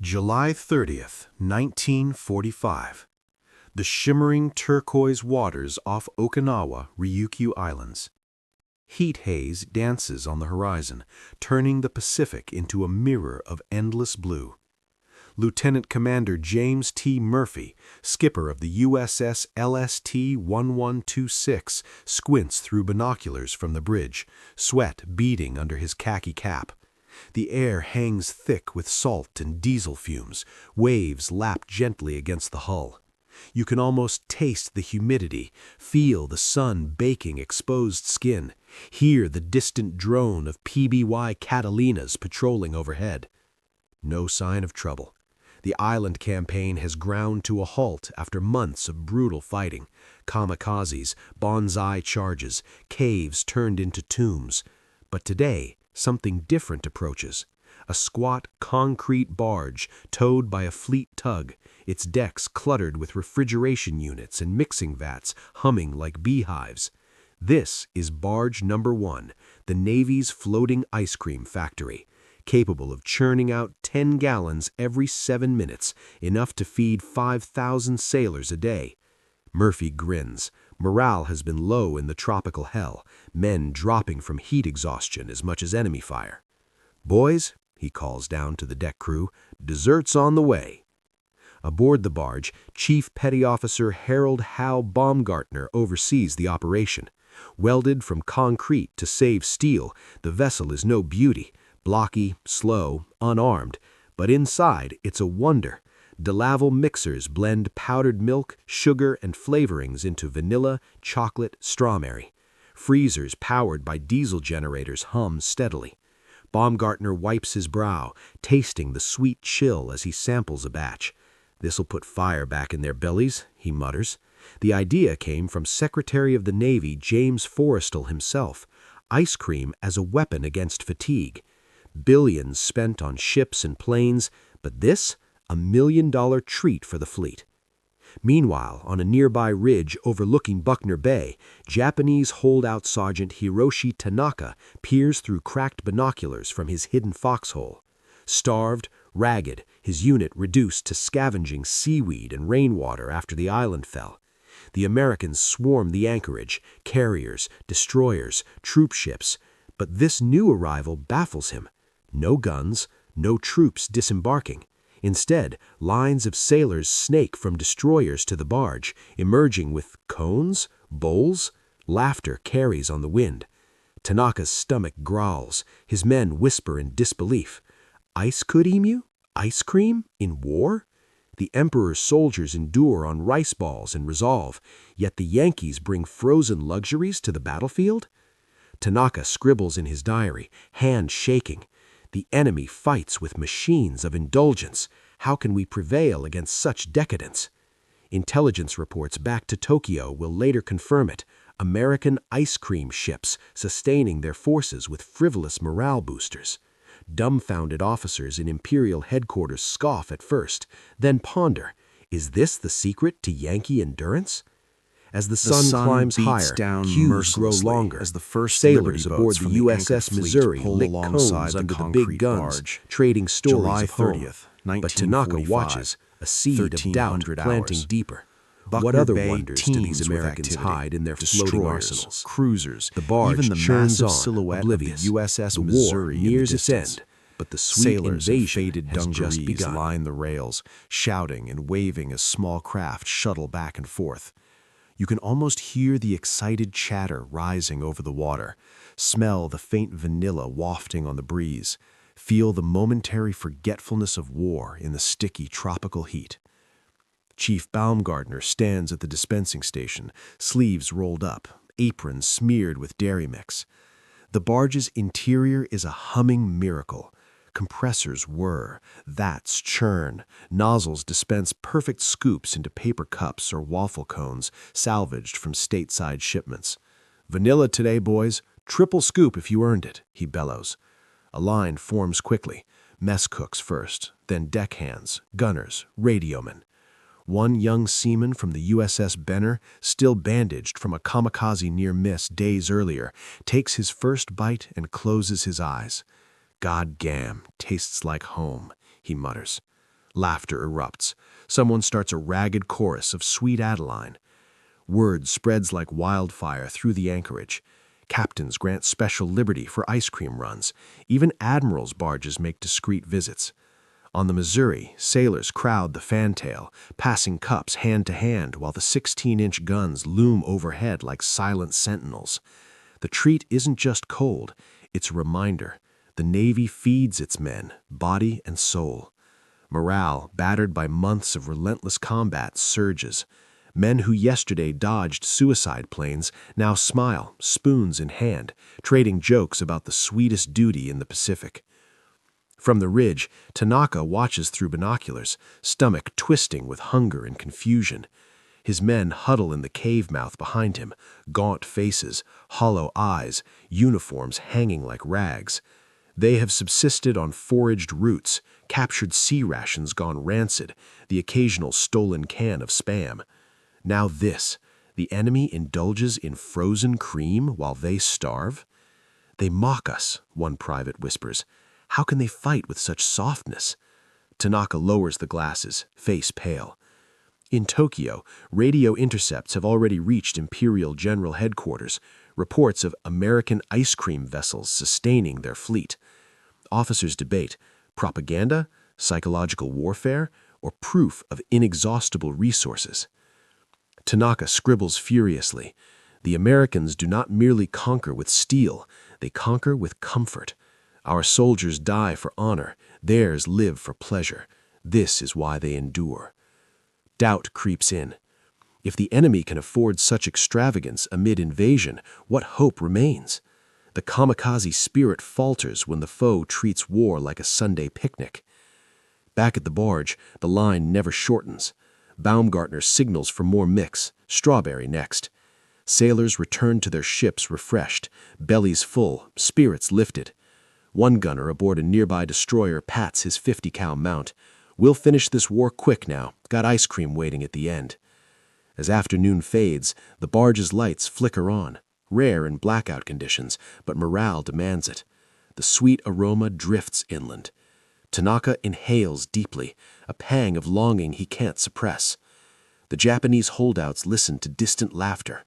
July 30th, 1945. The shimmering turquoise waters off Okinawa, Ryukyu Islands. Heat haze dances on the horizon, turning the Pacific into a mirror of endless blue. Lieutenant Commander James T. Murphy, skipper of the USS LST-1126, squints through binoculars from the bridge, sweat beading under his khaki cap. The air hangs thick with salt and diesel fumes. Waves lap gently against the hull. You can almost taste the humidity, feel the sun baking exposed skin, hear the distant drone of PBY Catalinas patrolling overhead. No sign of trouble. The island campaign has ground to a halt after months of brutal fighting. Kamikazes, bonsai charges, caves turned into tombs. But today, something different approaches. A squat concrete barge towed by a fleet tug, its decks cluttered with refrigeration units and mixing vats humming like beehives. This is barge number 1, the Navy's floating ice cream factory, capable of churning out 10 gallons every 7 minutes, enough to feed 5,000 sailors a day. Murphy grins. Morale has been low in the tropical hell, men dropping from heat exhaustion as much as enemy fire. "Boys," he calls down to the deck crew, "dessert's on the way." Aboard the barge, Chief Petty Officer Harold Hal Baumgartner oversees the operation. Welded from concrete to save steel, the vessel is no beauty, blocky, slow, unarmed, but inside it's a wonder. DeLaval mixers blend powdered milk, sugar, and flavorings into vanilla, chocolate, strawberry. Freezers powered by diesel generators hum steadily. Baumgartner wipes his brow, tasting the sweet chill as he samples a batch. "This'll put fire back in their bellies," he mutters. The idea came from Secretary of the Navy James Forrestal himself. Ice cream as a weapon against fatigue. Billions spent on ships and planes, but this, $1 million treat for the fleet. Meanwhile, on a nearby ridge overlooking Buckner Bay, Japanese holdout Sergeant Hiroshi Tanaka peers through cracked binoculars from his hidden foxhole. Starved, ragged, his unit reduced to scavenging seaweed and rainwater after the island fell. The Americans swarm the anchorage, carriers, destroyers, troop ships, but this new arrival baffles him. No guns, no troops disembarking. Instead, lines of sailors snake from destroyers to the barge, emerging with cones, bowls. Laughter carries on the wind. Tanaka's stomach growls. His men whisper in disbelief. Ice could emu? Ice cream? In war? The Emperor's soldiers endure on rice balls and resolve, yet the Yankees bring frozen luxuries to the battlefield? Tanaka scribbles in his diary, hand shaking. The enemy fights with machines of indulgence. How can we prevail against such decadence? Intelligence reports back to Tokyo will later confirm it. American ice cream ships sustaining their forces with frivolous morale boosters. Dumbfounded officers in Imperial headquarters scoff at first, then ponder, is this the secret to Yankee endurance? As the sun climbs higher, queues grow longer. As the first sailors Liberty aboard boats the from the USS anchored fleet Missouri pull lick alongside cones the under the concrete big guns, barge. trading stories July of home. 30th, But Tanaka 1945, watches, a seed of doubt 1300 planting hours. deeper. Buckner What other Bay wonders do these teems with Americans activity. hide in their floating Destroyers, arsenals? cruisers, The barge even the churns massive on, silhouette oblivious. of the USS The war Missouri nears in its the distance. end, but the sweet Sailors in invasion faded has just dungarees begun. line the rails, shouting and waving as small craft shuttle back and forth. You can almost hear the excited chatter rising over the water, smell the faint vanilla wafting on the breeze, feel the momentary forgetfulness of war in the sticky tropical heat. Chief Baumgartner stands at the dispensing station, sleeves rolled up, apron smeared with dairy mix. The barge's interior is a humming miracle. Compressors whir, vats churn, nozzles dispense perfect scoops into paper cups or waffle cones salvaged from stateside shipments. "Vanilla today, boys. Triple scoop if you earned it," he bellows. A line forms quickly. Mess cooks first, then deckhands, gunners, radiomen. One young seaman from the USS Benner, still bandaged from a kamikaze near-miss days earlier, takes his first bite and closes his eyes. "God gam, tastes like home," he mutters. Laughter erupts. Someone starts a ragged chorus of Sweet Adeline. Word spreads like wildfire through the anchorage. Captains grant special liberty for ice cream runs. Even admirals' barges make discreet visits. On the Missouri, sailors crowd the fantail, passing cups hand to hand while the 16-inch guns loom overhead like silent sentinels. The treat isn't just cold, it's a reminder. The Navy feeds its men, body and soul. Morale, battered by months of relentless combat, surges. Men who yesterday dodged suicide planes now smile, spoons in hand, trading jokes about the sweetest duty in the Pacific. From the ridge, Tanaka watches through binoculars, stomach twisting with hunger and confusion. His men huddle in the cave mouth behind him, gaunt faces, hollow eyes, uniforms hanging like rags. They have subsisted on foraged roots, captured sea rations gone rancid, the occasional stolen can of Spam. Now this, the enemy indulges in frozen cream while they starve? They mock us, one private whispers. How can they fight with such softness? Tanaka lowers the glasses, face pale. In Tokyo, radio intercepts have already reached Imperial General Headquarters, reports of American ice cream vessels sustaining their fleet. Officers debate propaganda, psychological warfare, or proof of inexhaustible resources. Tanaka scribbles furiously. The Americans do not merely conquer with steel, they conquer with comfort. Our soldiers die for honor, theirs live for pleasure. This is why they endure. Doubt creeps in. If the enemy can afford such extravagance amid invasion, what hope remains? The kamikaze spirit falters when the foe treats war like a Sunday picnic. Back at the barge, the line never shortens. Baumgartner signals for more mix, strawberry next. Sailors return to their ships refreshed, bellies full, spirits lifted. One gunner aboard a nearby destroyer pats his 50-cal mount. We'll finish this war quick now, got ice cream waiting at the end. As afternoon fades, the barge's lights flicker on, rare in blackout conditions, but morale demands it. The sweet aroma drifts inland. Tanaka inhales deeply, a pang of longing he can't suppress. The Japanese holdouts listen to distant laughter.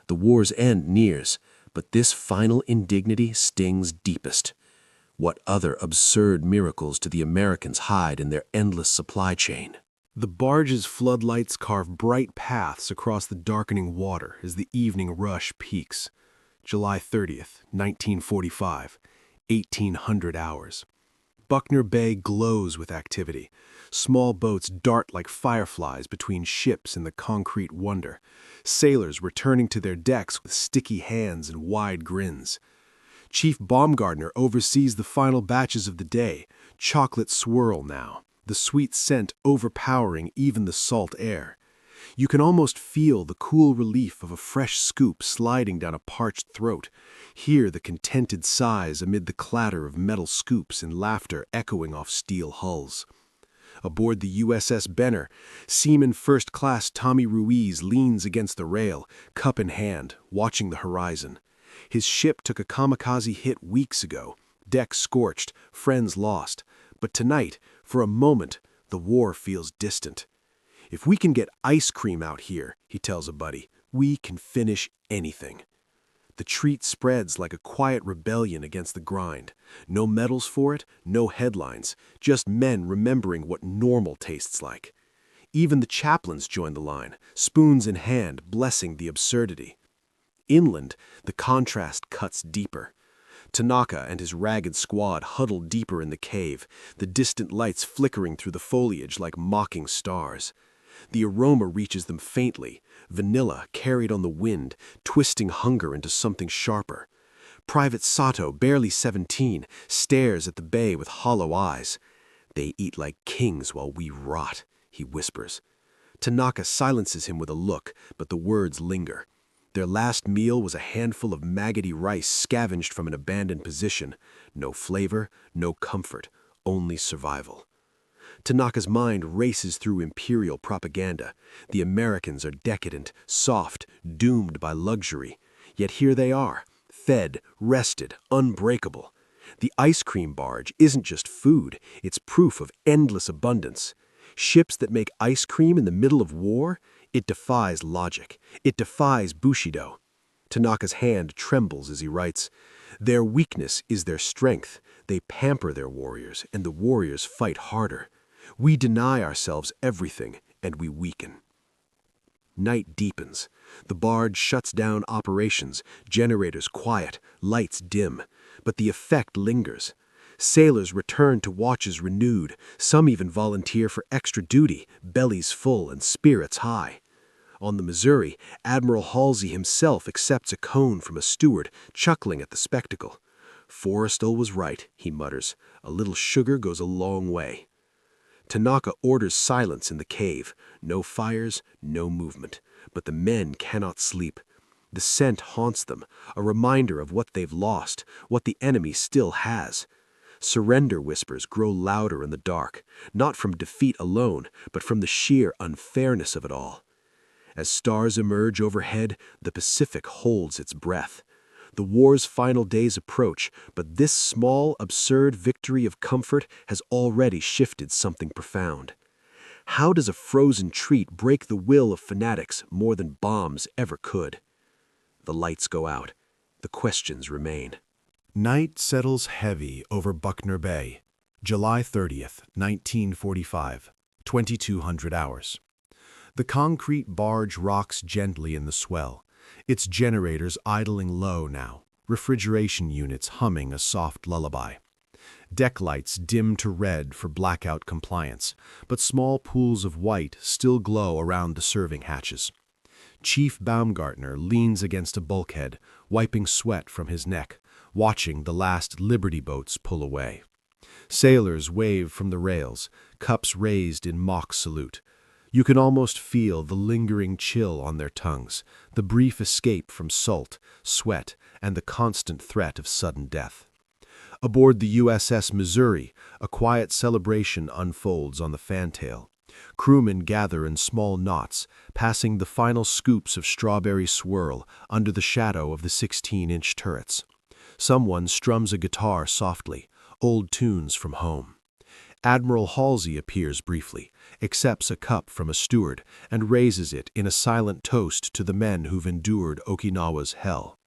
The war's end nears, but this final indignity stings deepest. What other absurd miracles do the Americans hide in their endless supply chain? The barge's floodlights carve bright paths across the darkening water as the evening rush peaks. July 30th, 1945, 1800 hours. Buckner Bay glows with activity. Small boats dart like fireflies between ships in the concrete wonder. Sailors returning to their decks with sticky hands and wide grins. Chief Baumgartner oversees the final batches of the day, chocolate swirl now, the sweet scent overpowering even the salt air. You can almost feel the cool relief of a fresh scoop sliding down a parched throat, hear the contented sighs amid the clatter of metal scoops and laughter echoing off steel hulls. Aboard the USS Benner, Seaman First Class Tommy Ruiz leans against the rail, cup in hand, watching the horizon. His ship took a kamikaze hit weeks ago, deck scorched, friends lost. But tonight, for a moment, the war feels distant. If we can get ice cream out here, he tells a buddy, we can finish anything. The treat spreads like a quiet rebellion against the grind. No medals for it, no headlines, just men remembering what normal tastes like. Even the chaplains join the line, spoons in hand, blessing the absurdity. Inland, the contrast cuts deeper. Tanaka and his ragged squad huddle deeper in the cave, the distant lights flickering through the foliage like mocking stars. The aroma reaches them faintly, vanilla carried on the wind, twisting hunger into something sharper. Private Sato, barely 17, stares at the bay with hollow eyes. They eat like kings while we rot, he whispers. Tanaka silences him with a look, but the words linger. Their last meal was a handful of maggoty rice scavenged from an abandoned position. No flavor, no comfort, only survival. Tanaka's mind races through imperial propaganda. The Americans are decadent, soft, doomed by luxury. Yet here they are, fed, rested, unbreakable. The ice cream barge isn't just food, it's proof of endless abundance. Ships that make ice cream in the middle of war? It defies logic. It defies Bushido. Tanaka's hand trembles as he writes, "Their weakness is their strength. They pamper their warriors, and the warriors fight harder. We deny ourselves everything, and we weaken." Night deepens. The barge shuts down operations, generators quiet, lights dim. But the effect lingers. Sailors return to watches renewed. Some even volunteer for extra duty, bellies full and spirits high. On the Missouri, Admiral Halsey himself accepts a cone from a steward, chuckling at the spectacle. "Forrestal was right," he mutters. "A little sugar goes a long way." Tanaka orders silence in the cave. No fires, no movement. But the men cannot sleep. The scent haunts them, a reminder of what they've lost, what the enemy still has. Surrender whispers grow louder in the dark, not from defeat alone, but from the sheer unfairness of it all. As stars emerge overhead, the Pacific holds its breath. The war's final days approach, but this small, absurd victory of comfort has already shifted something profound. How does a frozen treat break the will of fanatics more than bombs ever could? The lights go out. The questions remain. Night settles heavy over Buckner Bay, July 30th, 1945, 2200 hours. The concrete barge rocks gently in the swell, its generators idling low now, refrigeration units humming a soft lullaby. Deck lights dim to red for blackout compliance, but small pools of white still glow around the serving hatches. Chief Baumgartner leans against a bulkhead, wiping sweat from his neck, watching the last Liberty boats pull away. Sailors wave from the rails, cups raised in mock salute. You can almost feel the lingering chill on their tongues, the brief escape from salt, sweat, and the constant threat of sudden death. Aboard the USS Missouri, a quiet celebration unfolds on the fantail. Crewmen gather in small knots, passing the final scoops of strawberry swirl under the shadow of the 16-inch turrets. Someone strums a guitar softly, old tunes from home. Admiral Halsey appears briefly, accepts a cup from a steward, and raises it in a silent toast to the men who've endured Okinawa's hell.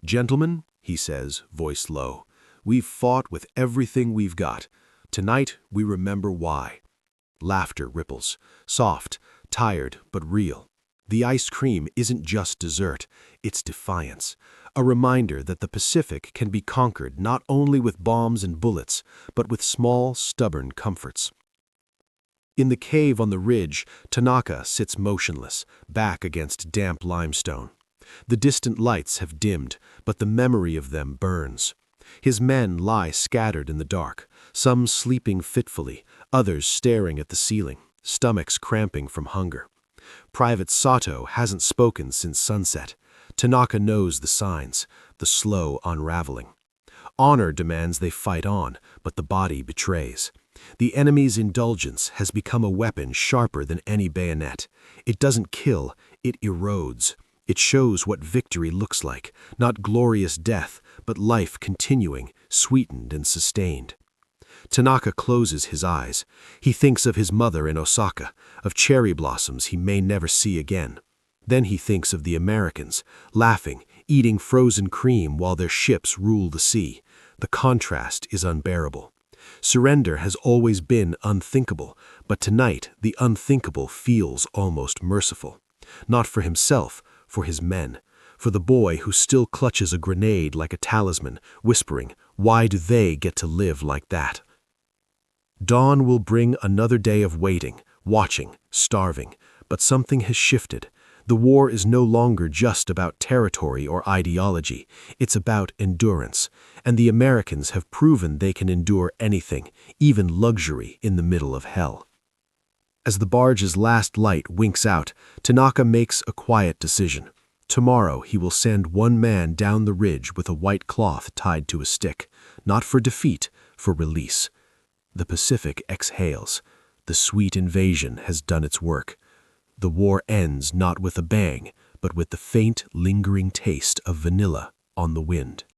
"Gentlemen," he says, voice low, "we've fought with everything we've got. Tonight we remember why." Laughter ripples, soft, tired, but real. The ice cream isn't just dessert, it's defiance. A reminder that the Pacific can be conquered not only with bombs and bullets, but with small, stubborn comforts. In the cave on the ridge, Tanaka sits motionless, back against damp limestone. The distant lights have dimmed, but the memory of them burns. His men lie scattered in the dark, some sleeping fitfully, others staring at the ceiling, stomachs cramping from hunger. Private Sato hasn't spoken since sunset. Tanaka knows the signs, the slow unraveling. Honor demands they fight on, but the body betrays. The enemy's indulgence has become a weapon sharper than any bayonet. It doesn't kill, it erodes. It shows what victory looks like, not glorious death, but life continuing, sweetened and sustained. Tanaka closes his eyes. He thinks of his mother in Osaka, of cherry blossoms he may never see again. Then he thinks of the Americans, laughing, eating frozen cream while their ships rule the sea. The contrast is unbearable. Surrender has always been unthinkable, but tonight the unthinkable feels almost merciful. Not for himself, for his men, for the boy who still clutches a grenade like a talisman, whispering, "Why do they get to live like that?" Dawn will bring another day of waiting, watching, starving, but something has shifted. The war is no longer just about territory or ideology, it's about endurance, and the Americans have proven they can endure anything, even luxury, in the middle of hell. As the barge's last light winks out, Tanaka makes a quiet decision. Tomorrow he will send one man down the ridge with a white cloth tied to a stick, not for defeat, for release. The Pacific exhales. The sweet invasion has done its work. The war ends not with a bang, but with the faint, lingering taste of vanilla on the wind.